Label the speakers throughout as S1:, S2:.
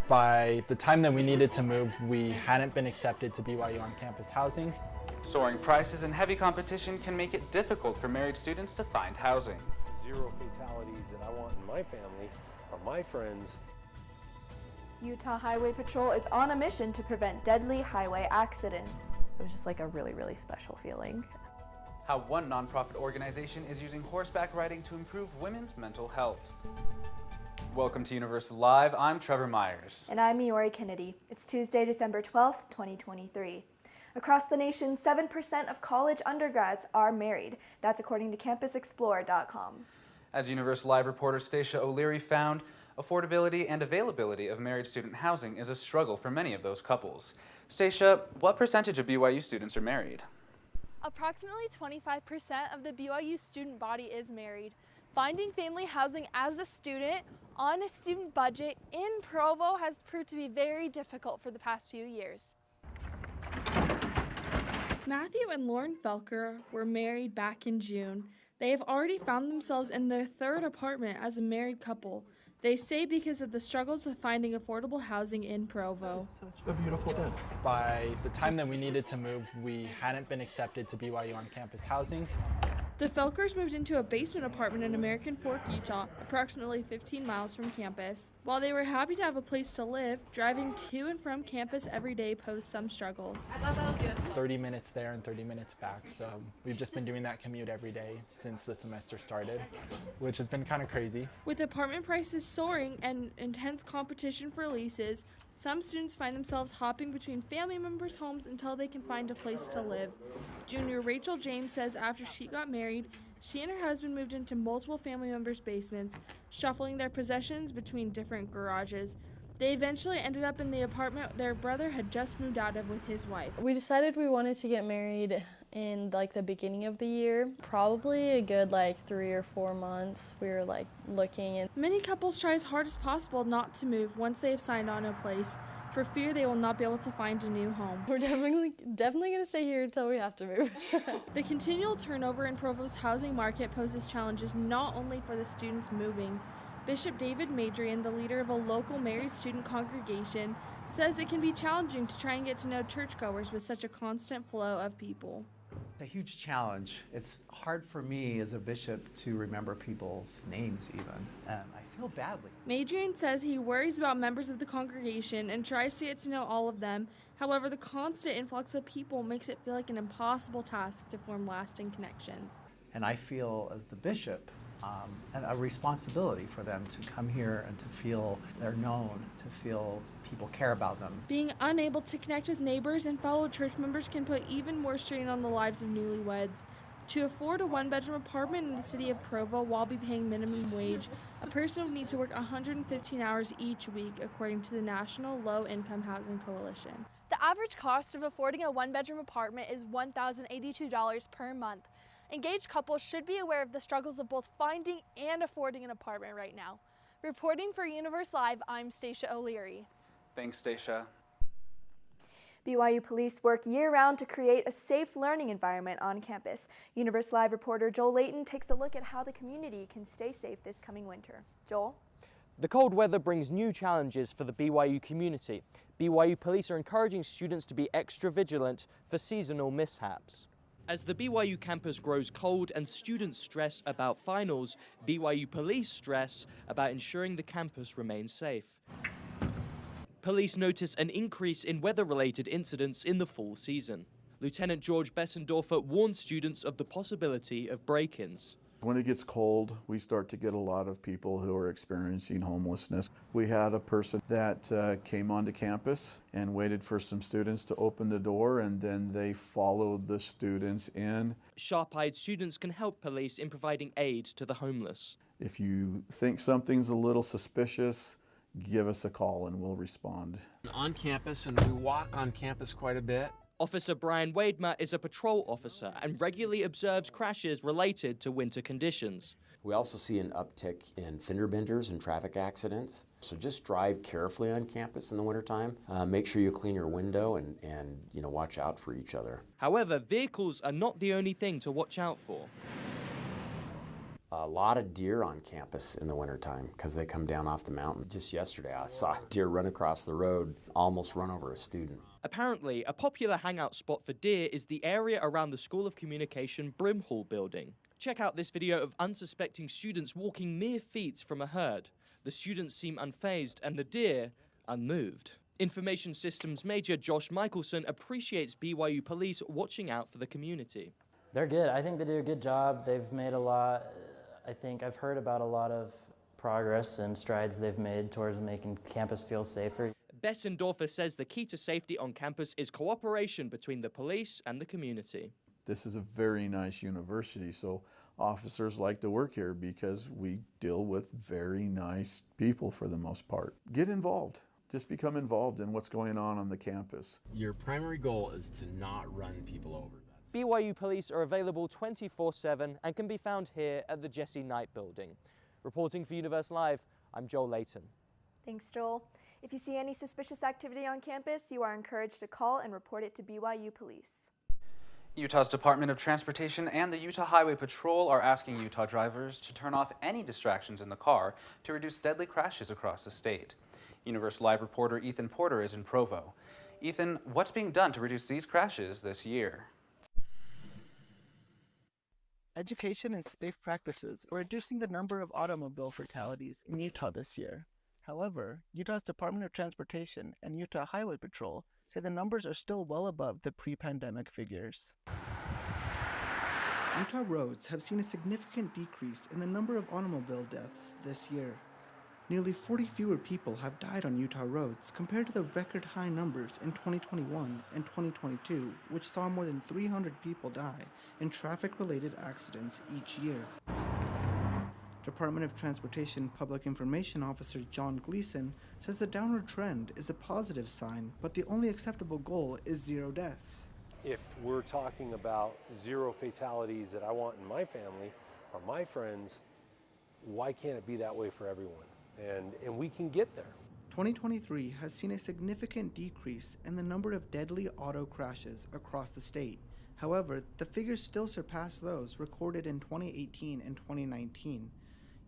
S1: By the time that we needed to move, we hadn't been accepted to BYU on-campus housing.
S2: Soaring prices and heavy competition can make it difficult for married students to find housing.
S3: Zero fatalities that I want in my family or my friends.
S4: Utah Highway Patrol is on a mission to prevent deadly highway accidents. It was just like a really, really special feeling.
S2: How one nonprofit organization is using horseback riding to improve women's mental health. Welcome to Universe Live. I'm Trevor Myers.
S4: And I'm Miori Kennedy. It's Tuesday, December 12th, 2023. Across the nation, 7% of college undergrads are married. That's according to CampusExplorer.com.
S2: As Universe Live reporter Stacia O'Leary found, affordability and availability of married student housing is a struggle for many of those couples. Stacia, what percentage of BYU students are married?
S5: Approximately 25% of the BYU student body is married. Finding family housing as a student on a student budget in Provo has proved to be very difficult for the past few years.
S6: Matthew and Lauren Felker were married back in June. They have already found themselves in their third apartment as a married couple. They say because of the struggles of finding affordable housing in Provo.
S1: Such a beautiful day. By the time that we needed to move, we hadn't been accepted to BYU on-campus housing.
S6: The Felkers moved into a basement apartment in American Fork, Utah, approximately 15 miles from campus. While they were happy to have a place to live, driving to and from campus every day posed some struggles.
S1: 30 minutes there and 30 minutes back, so we've just been doing that commute every day since the semester started, which has been kind of crazy.
S6: With apartment prices soaring and intense competition for leases, some students find themselves hopping between family members' homes until they can find a place to live. Junior Rachel James says after she got married, she and her husband moved into multiple family members' basements, shuffling their possessions between different garages. They eventually ended up in the apartment their brother had just moved out of with his wife.
S7: We decided we wanted to get married in the beginning of the year, probably a good 3 or 4 months. We were looking, and
S6: many couples try as hard as possible not to move once they have signed on a place, for fear they will not be able to find a new home.
S7: we're definitely going to stay here until we have to move.
S6: The continual turnover in Provo's housing market poses challenges not only for the students moving. Bishop David Madrian, the leader of a local married student congregation, says it can be challenging to try and get to know churchgoers with such a constant flow of people.
S8: It's a huge challenge. It's hard for me as a bishop to remember people's names even. I feel badly.
S6: Madrian says he worries about members of the congregation and tries to get to know all of them. However, the constant influx of people makes it feel like an impossible task to form lasting connections.
S8: And I feel as the bishop, a responsibility for them to come here and to feel they're known, to feel people care about them.
S6: Being unable to connect with neighbors and fellow church members can put even more strain on the lives of newlyweds. To afford a one-bedroom apartment in the city of Provo while be paying minimum wage, a person would need to work 115 hours each week, according to the National Low Income Housing Coalition.
S5: The average cost of affording a one-bedroom apartment is $1,082 per month. Engaged couples should be aware of the struggles of both finding and affording an apartment right now. Reporting for Universe Live, I'm Stacia O'Leary.
S2: Thanks, Stacia.
S4: BYU police work year-round to create a safe learning environment on campus. Universe Live reporter Joel Layton takes a look at how the community can stay safe this coming winter. Joel?
S9: The cold weather brings new challenges for the BYU community. BYU police are encouraging students to be extra vigilant for seasonal mishaps. As the BYU campus grows cold and students stress about finals, BYU police stress about ensuring the campus remains safe. Police notice an increase in weather-related incidents in the fall season. Lieutenant George Bessendorfer warns students of the possibility of break-ins.
S10: When it gets cold, we start to get a lot of people who are experiencing homelessness. We had a person that came onto campus and waited for some students to open the door, and then they followed the students in.
S9: Sharp-eyed students can help police in providing aid to the homeless.
S10: If you think something's a little suspicious, give us a call and we'll respond.
S11: On campus, and we walk on campus quite a bit.
S9: Officer Brian Wadmer is a patrol officer and regularly observes crashes related to winter conditions.
S12: We also see an uptick in fender benders and traffic accidents. So just drive carefully on campus in the wintertime. Make sure you clean your window and watch out for each other.
S9: However, vehicles are not the only thing to watch out for.
S12: A lot of deer on campus in the wintertime because they come down off the mountain. Just yesterday I saw a deer run across the road, almost run over a student.
S9: Apparently, a popular hangout spot for deer is the area around the School of Communication Brimhall building. Check out this video of unsuspecting students walking mere feet from a herd. The students seem unfazed and the deer unmoved. Information Systems Major Josh Michelson appreciates BYU police watching out for the community.
S13: They're good. I think they do a good job. They've made a lot. I think I've heard about a lot of progress and strides they've made towards making campus feel safer.
S9: Bessendorfer says the key to safety on campus is cooperation between the police and the community.
S10: This is a very nice university, so officers like to work here because we deal with very nice people for the most part. Get involved. Just become involved in what's going on the campus.
S11: Your primary goal is to not run people over.
S9: BYU police are available 24/7 and can be found here at the Jesse Knight building. Reporting for Universe Live, I'm Joel Layton.
S4: Thanks, Joel. If you see any suspicious activity on campus, you are encouraged to call and report it to BYU police.
S2: Utah's Department of Transportation and the Utah Highway Patrol are asking Utah drivers to turn off any distractions in the car to reduce deadly crashes across the state. Universe Live reporter Ethan Porter is in Provo. Ethan, what's being done to reduce these crashes this year?
S14: Education and safe practices are reducing the number of automobile fatalities in Utah this year. However, Utah's Department of Transportation and Utah Highway Patrol say the numbers are still well above the pre-pandemic figures. Utah roads have seen a significant decrease in the number of automobile deaths this year. Nearly 40 fewer people have died on Utah roads compared to the record high numbers in 2021 and 2022, which saw more than 300 people die in traffic-related accidents each year. Department of Transportation Public Information Officer John Gleason says the downward trend is a positive sign, but the only acceptable goal is 0 deaths.
S3: If we're talking about 0 fatalities that I want in my family or my friends, why can't it be that way for everyone? And we can get there.
S14: 2023 has seen a significant decrease in the number of deadly auto crashes across the state. However, the figures still surpass those recorded in 2018 and 2019.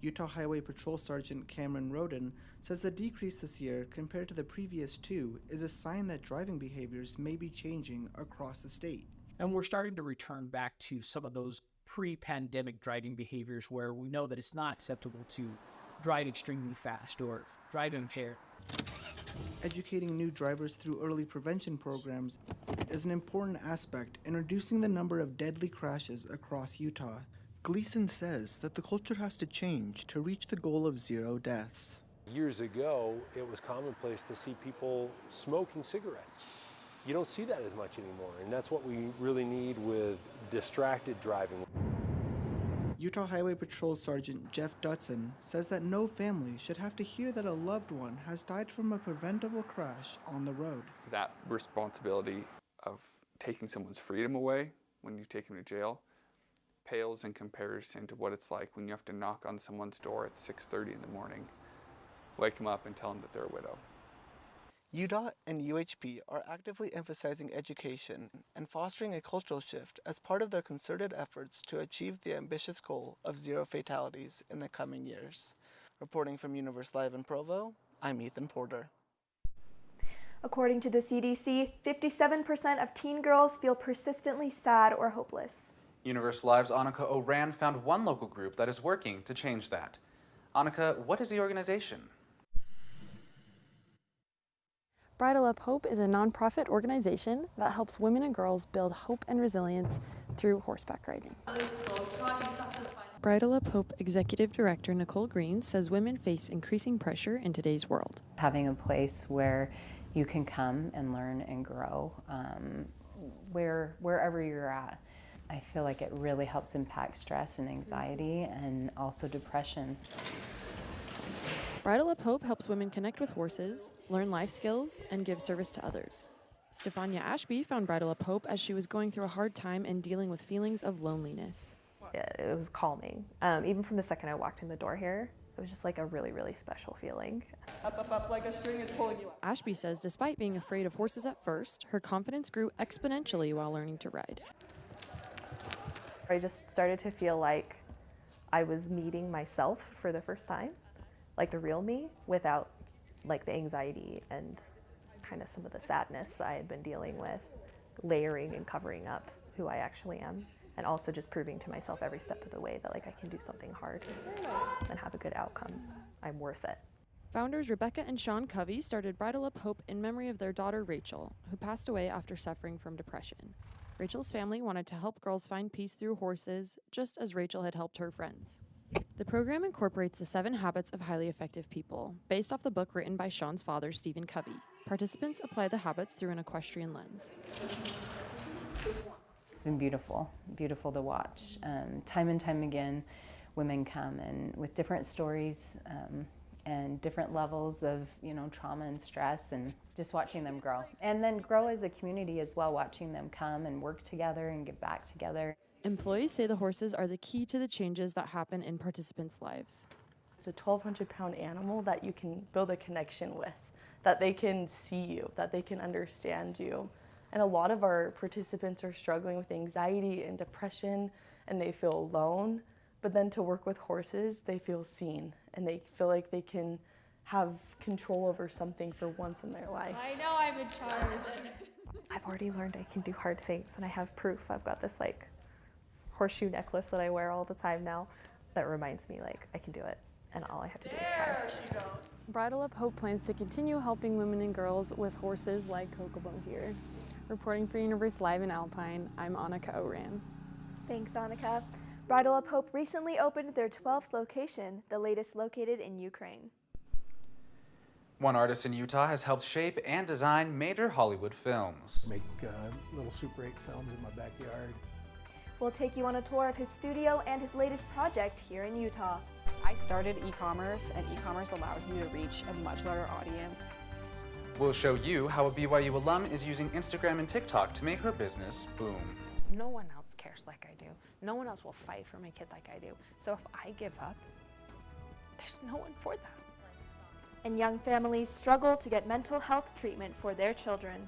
S14: Utah Highway Patrol Sergeant Cameron Roden says the decrease this year compared to the previous 2 is a sign that driving behaviors may be changing across the state.
S15: And we're starting to return back to some of those pre-pandemic driving behaviors where we know that it's not acceptable to drive extremely fast or drive impaired.
S14: Educating new drivers through early prevention programs is an important aspect in reducing the number of deadly crashes across Utah. Gleason says that the culture has to change to reach the goal of 0 deaths.
S3: Years ago, it was commonplace to see people smoking cigarettes. You don't see that as much anymore, and that's what we really need with distracted driving.
S14: Utah Highway Patrol Sergeant Jeff Dutson says that no family should have to hear that a loved one has died from a preventable crash on the road.
S16: That responsibility of taking someone's freedom away when you take them to jail pales in comparison to what it's like when you have to knock on someone's door at 6:30 in the morning, wake them up and tell them that they're a widow.
S14: UDOT and UHP are actively emphasizing education and fostering a cultural shift as part of their concerted efforts to achieve the ambitious goal of 0 fatalities in the coming years. Reporting from Universe Live in Provo, I'm Ethan Porter.
S4: According to the CDC, 57% of teen girls feel persistently sad or hopeless.
S2: Universe Live's Annika Oran found one local group that is working to change that. Annika, what is the organization?
S17: Bridle Up Hope is a nonprofit organization that helps women and girls build hope and resilience through horseback riding. Bridle Up Hope Executive Director Nicole Green says women face increasing pressure in today's world.
S18: Having a place where you can come and learn and grow, wherever you're at, I feel like it really helps impact stress and anxiety and also depression.
S17: Bridle Up Hope helps women connect with horses, learn life skills, and give service to others. Stefania Ashby found Bridle Up Hope as she was going through a hard time and dealing with feelings of loneliness.
S19: It was calming. Even from the second I walked in the door here, it was just like a really, really special feeling.
S17: Up, like a string is pulling you up. Ashby says despite being afraid of horses at first, her confidence grew exponentially while learning to ride.
S19: I just started to feel like I was meeting myself for the first time, like the real me, without like the anxiety and kind of some of the sadness that I had been dealing with, layering and covering up who I actually am, and also just proving to myself every step of the way that like I can do something hard and have a good outcome. I'm worth it.
S17: Founders Rebecca and Sean Covey started Bridle Up Hope in memory of their daughter Rachel, who passed away after suffering from depression. Rachel's family wanted to help girls find peace through horses, just as Rachel had helped her friends. The program incorporates the 7 Habits of Highly Effective People, based off the book written by Sean's father, Stephen Covey. Participants apply the habits through an equestrian lens.
S18: It's been beautiful, beautiful to watch. Time and time again, women come and with different stories and different levels of, trauma and stress, and just watching them grow. And then grow as a community as well, watching them come and work together and give back together.
S17: Employees say the horses are the key to the changes that happen in participants' lives.
S20: It's a 1,200-pound animal that you can build a connection with, that they can see you, that they can understand you. And a lot of our participants are struggling with anxiety and depression, and they feel alone. But then to work with horses, they feel seen, and they feel like they can have control over something for once in their life.
S5: I know I'm in charge.
S19: I've already learned I can do hard things, and I have proof. I've got this like horseshoe necklace that I wear all the time now that reminds me like I can do it, and all I have to do is try.
S17: Bridle Up Hope plans to continue helping women and girls with horses like Kokomo here. Reporting for Universe Live in Alpine, I'm Annika Oran.
S4: Thanks, Annika. Bridle Up Hope recently opened their 12th location, the latest located in Ukraine.
S2: One artist in Utah has helped shape and design major Hollywood films.
S21: Make little Super 8 films in my backyard.
S4: We'll take you on a tour of his studio and his latest project here in Utah.
S22: I started e-commerce, and e-commerce allows you to reach a much larger audience.
S2: We'll show you how a BYU alum is using Instagram and TikTok to make her business boom.
S22: No one else cares like I do. No one else will fight for my kid like I do. So if I give up, there's no one for them.
S4: And young families struggle to get mental health treatment for their children.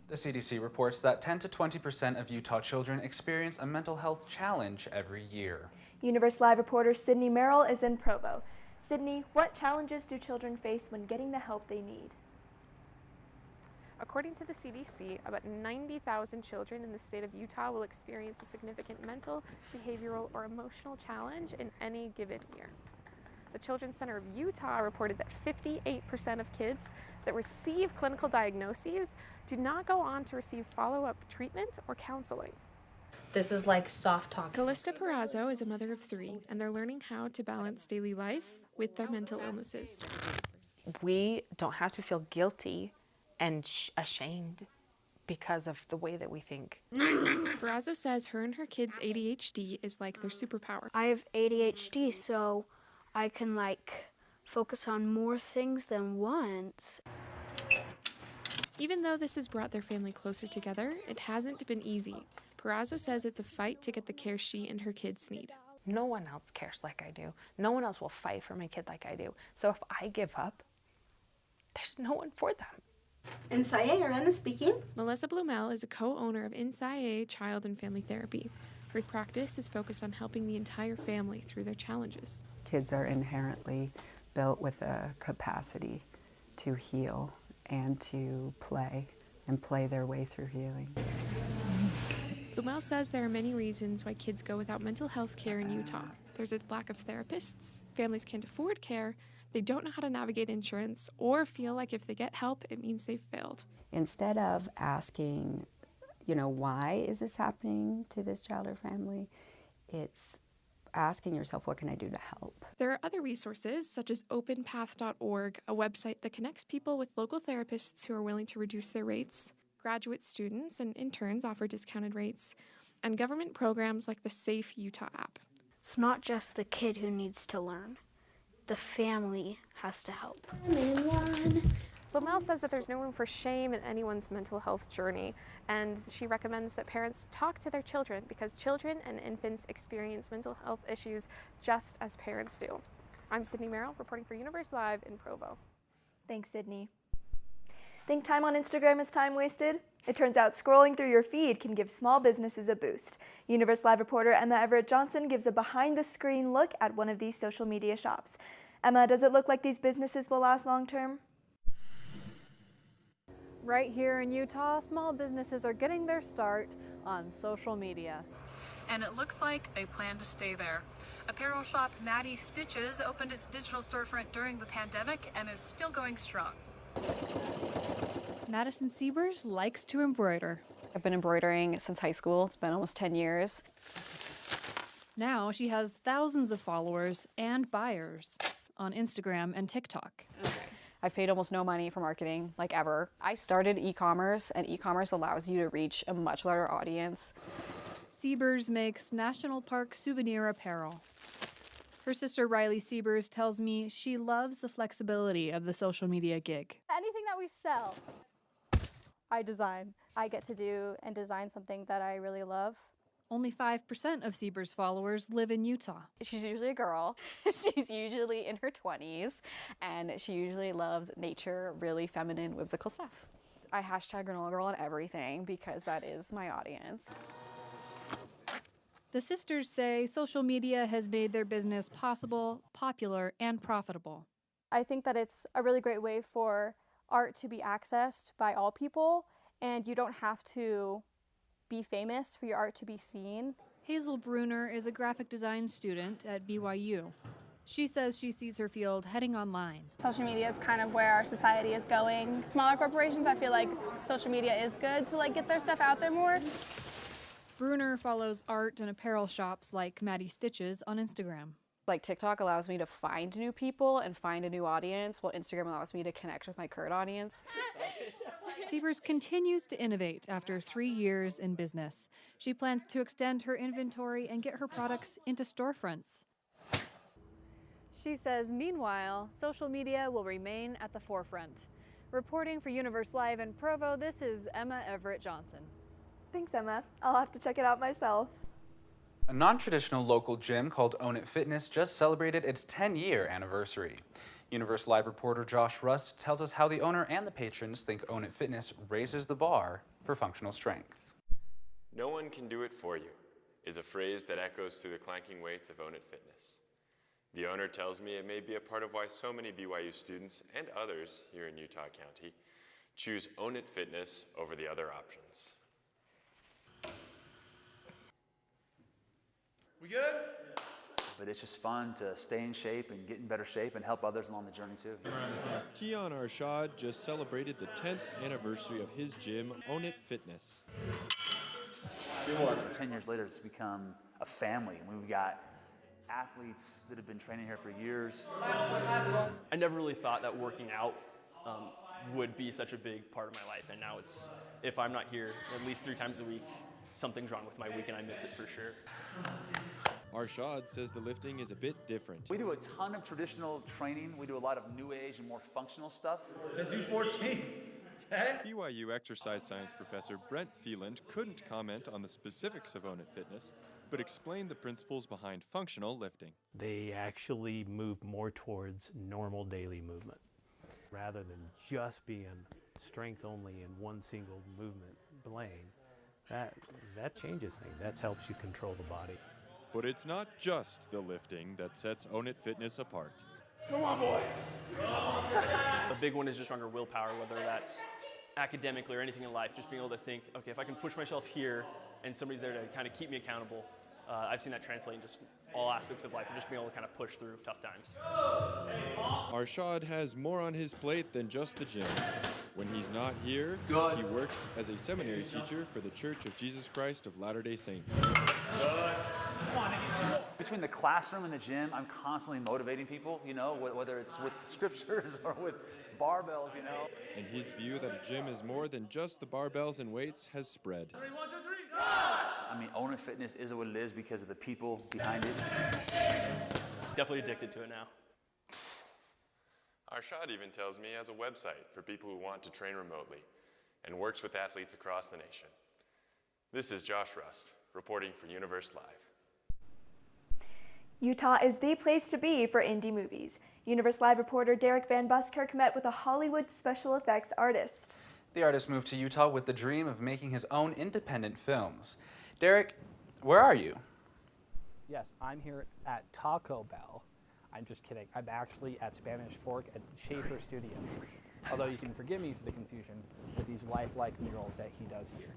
S2: The CDC reports that 10 to 20% of Utah children experience a mental health challenge every year.
S4: Universe Live reporter Sydney Merrill is in Provo. Sydney, what challenges do children face when getting the help they need?
S23: According to the CDC, about 90,000 children in the state of Utah will experience a significant mental, behavioral, or emotional challenge in any given year. The Children's Center of Utah reported that 58% of kids that receive clinical diagnoses do not go on to receive follow-up treatment or counseling.
S24: This is like soft talk.
S23: Callista Perazzo is a mother of 3, and they're learning how to balance daily life with their mental illnesses.
S25: We don't have to feel guilty and ashamed because of the way that we think.
S23: Perazzo says her and her kids' ADHD is like their superpower.
S26: I have ADHD, so I can focus on more things than once.
S23: Even though this has brought their family closer together, it hasn't been easy. Perazzo says it's a fight to get the care she and her kids need.
S25: No one else cares like I do. No one else will fight for my kid like I do. So if I give up, there's no one for them.
S23: Insaye Arena speaking. Melissa Blumel is a co-owner of Insaye Child and Family Therapy. Her practice is focused on helping the entire family through their challenges.
S27: Kids are inherently built with a capacity to heal and to play their way through healing.
S23: Blumel says there are many reasons why kids go without mental health care in Utah.
S1: there's a lack of therapists, families can't afford care, they don't know how to navigate insurance, or feel like if they get help, it means they've failed.
S27: Instead of asking, why is this happening to this child or family, it's asking yourself, what can I do to help?
S1: There are other resources, such as openpath.org, a website that connects people with local therapists who are willing to reduce their rates. Graduate students and interns offer discounted rates, and government programs like the Safe Utah app.
S26: It's not just the kid who needs to learn. The family has to help.
S23: Blomel says that there's no room for shame in anyone's mental health journey, and she recommends that parents talk to their children because children and infants experience mental health issues just as parents do. I'm Sydney Merrill, reporting for Universe Live in Provo.
S4: Thanks, Sydney. Think time on Instagram is time wasted? It turns out scrolling through your feed can give small businesses a boost. Universe Live reporter Emma Everett Johnson gives a behind-the-screen look at one of these social media shops. Emma, does it look like these businesses will last long-term?
S6: Right here in Utah, small businesses are getting their start on social media.
S7: And it looks like they plan to stay there. Apparel shop Maddie Stitches opened its digital storefront during the pandemic and is still going strong.
S6: Madison Siebers likes to embroider.
S8: I've been embroidering since high school. It's been almost 10 years.
S6: Now she has thousands of followers and buyers on Instagram and TikTok.
S8: I've paid almost no money for marketing, like ever. I started e-commerce, and e-commerce allows you to reach a much larger audience.
S6: Siebers makes National Park souvenir apparel. Her sister Riley Siebers tells me she loves the flexibility of the social media gig.
S10: Anything that we sell, I design. I get to do and design something that I really love.
S6: Only 5% of Siebers' followers live in Utah.
S8: She's usually a girl. She's usually in her 20s, and she usually loves nature, really feminine, whimsical stuff. I hashtag granola girl on everything because that is my audience.
S6: The sisters say social media has made their business possible, popular, and profitable.
S10: I think that it's a really great way for art to be accessed by all people, and you don't have to be famous for your art to be seen.
S6: Hazel Bruner is a graphic design student at BYU. She says she sees her field heading online.
S10: Social media is kind of where our society is going. Smaller corporations, I feel like social media is good to get their stuff out there more.
S6: Bruner follows art and apparel shops like Maddie Stitches on Instagram.
S8: TikTok allows me to find new people and find a new audience, while Instagram allows me to connect with my current audience.
S6: Siebers continues to innovate after 3 years in business. She plans to extend her inventory and get her products into storefronts. She says, meanwhile, social media will remain at the forefront. Reporting for Universe Live in Provo, this is Emma Everett Johnson.
S4: Thanks, Emma. I'll have to check it out myself.
S2: A non-traditional local gym called Own It Fitness just celebrated its 10-year anniversary. Universe Live reporter Josh Rust tells us how the owner and the patrons think Own It Fitness raises the bar for functional strength.
S12: "No one can do it for you" is a phrase that echoes through the clanking weights of Own It Fitness. The owner tells me it may be a part of why so many BYU students and others here in Utah County choose Own It Fitness over the other options.
S13: We good? But it's just fun to stay in shape and get in better shape and help others along the journey too.
S28: Keon Arshad just celebrated the 10th anniversary of his gym, Own It Fitness.
S13: 10 years later, it's become a family. We've got athletes that have been training here for years.
S29: I never really thought that working out would be such a big part of my life, and now it's, if I'm not here at least 3 times a week, something's wrong with my week and I miss it for sure.
S28: Arshad says the lifting is a bit different.
S13: We do a ton of traditional training. We do a lot of new age and more functional stuff.
S28: Then do 14. Okay. BYU exercise science professor Brent Phelan couldn't comment on the specifics of Own It Fitness, but explained the principles behind functional lifting.
S30: They actually move more towards normal daily movement rather than just being strength only in one single movement lane. That changes things. That helps you control the body.
S28: But it's not just the lifting that sets Own It Fitness apart.
S29: Come on, boy. The big one is just stronger willpower, whether that's academically or anything in life, just being able to think, okay, if I can push myself here and somebody's there to kind of keep me accountable, I've seen that translate in just all aspects of life and just being able to kind of push through tough times.
S28: Arshad has more on his plate than just the gym. When he's not here, he works as a seminary teacher for the Church of Jesus Christ of Latter-day Saints.
S13: Between the classroom and the gym, I'm constantly motivating people, you know, whether it's with the scriptures or with barbells, you know.
S28: And his view that a gym is more than just the barbells and weights has spread.
S13: I mean, Own It Fitness is what it is because of the people behind it.
S29: Definitely addicted to it now.
S12: Arshad even tells me he has a website for people who want to train remotely and works with athletes across the nation. This is Josh Rust, reporting for Universe Live.
S4: Utah is the place to be for indie movies. Universe Live reporter Derek Van Buskirk met with a Hollywood special effects artist.
S2: The artist moved to Utah with the dream of making his own independent films. Derek, where are you?
S3: Yes, I'm here at Taco Bell. I'm just kidding. I'm actually at Spanish Fork at Schaefer Studios. Although you can forgive me for the confusion with these lifelike murals that he does here.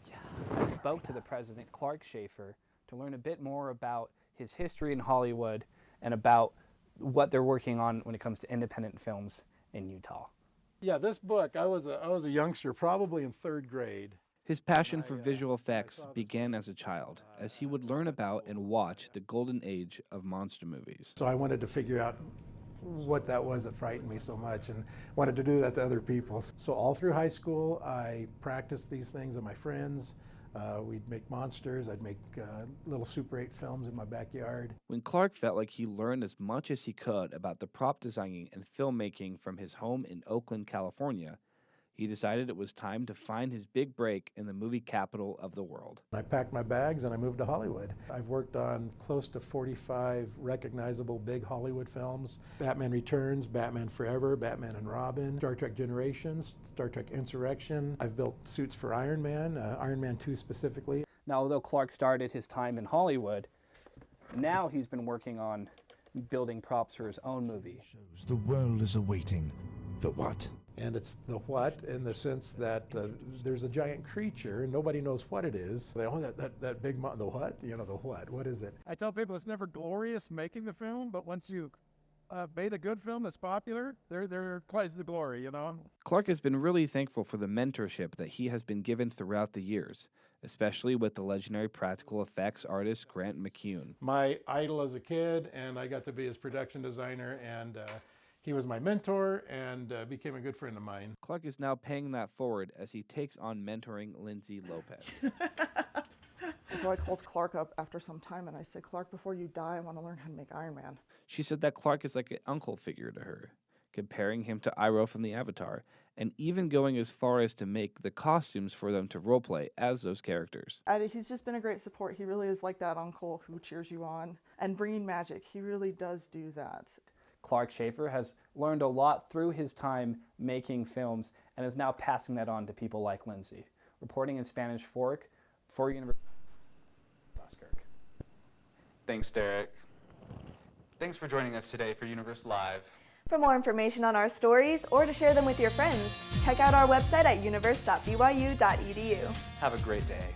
S3: I spoke to the president, Clark Schaefer, to learn a bit more about his history in Hollywood and about what they're working on when it comes to independent films in Utah.
S21: Yeah, this book, I was a youngster, probably in 3rd grade.
S5: His passion for visual effects began as a child, as he would learn about and watch the golden age of monster movies.
S21: So I wanted to figure out what that was that frightened me so much and wanted to do that to other people. So all through high school, I practiced these things with my friends. We'd make monsters. I'd make little Super 8 films in my backyard.
S5: When Clark felt like he learned as much as he could about the prop designing and filmmaking from his home in Oakland, California, he decided it was time to find his big break in the movie capital of the world.
S21: I packed my bags and I moved to Hollywood. I've worked on close to 45 recognizable big Hollywood films. Batman Returns, Batman Forever, Batman and Robin, Star Trek Generations, Star Trek Insurrection. I've built suits for Iron Man, Iron Man 2 specifically.
S3: Now, although Clark started his time in Hollywood, now he's been working on building props for his own movie.
S9: The world is awaiting the what?
S21: And it's the what in the sense that there's a giant creature and nobody knows what it is. They, oh, that big, the what? You know, the what is it?
S11: I tell people it's never glorious making the film, but once you made a good film that's popular, there lies the glory, you know?
S5: Clark has been really thankful for the mentorship that he has been given throughout the years, especially with the legendary practical effects artist Grant McCune.
S21: My idol as a kid, and I got to be his production designer, and he was my mentor and became a good friend of mine.
S5: Clark is now paying that forward as he takes on mentoring Lindsay Lopez.
S14: So I called Clark up after some time and I said, Clark, before you die, I want to learn how to make Iron Man.
S5: She said that Clark is like an uncle figure to her, comparing him to Iroh from the Avatar, and even going as far as to make the costumes for them to roleplay as those characters.
S14: He's just been a great support. He really is like that uncle who cheers you on. And bringing magic, he really does do that.
S3: Clark Schaefer has learned a lot through his time making films and is now passing that on to people like Lindsay. Reporting in Spanish Fork for Universe Buskirk.
S2: Thanks, Derek. Thanks for joining us today for Universe Live.
S4: For more information on our stories or to share them with your friends, check out our website at universe.byu.edu.
S2: Have a great day.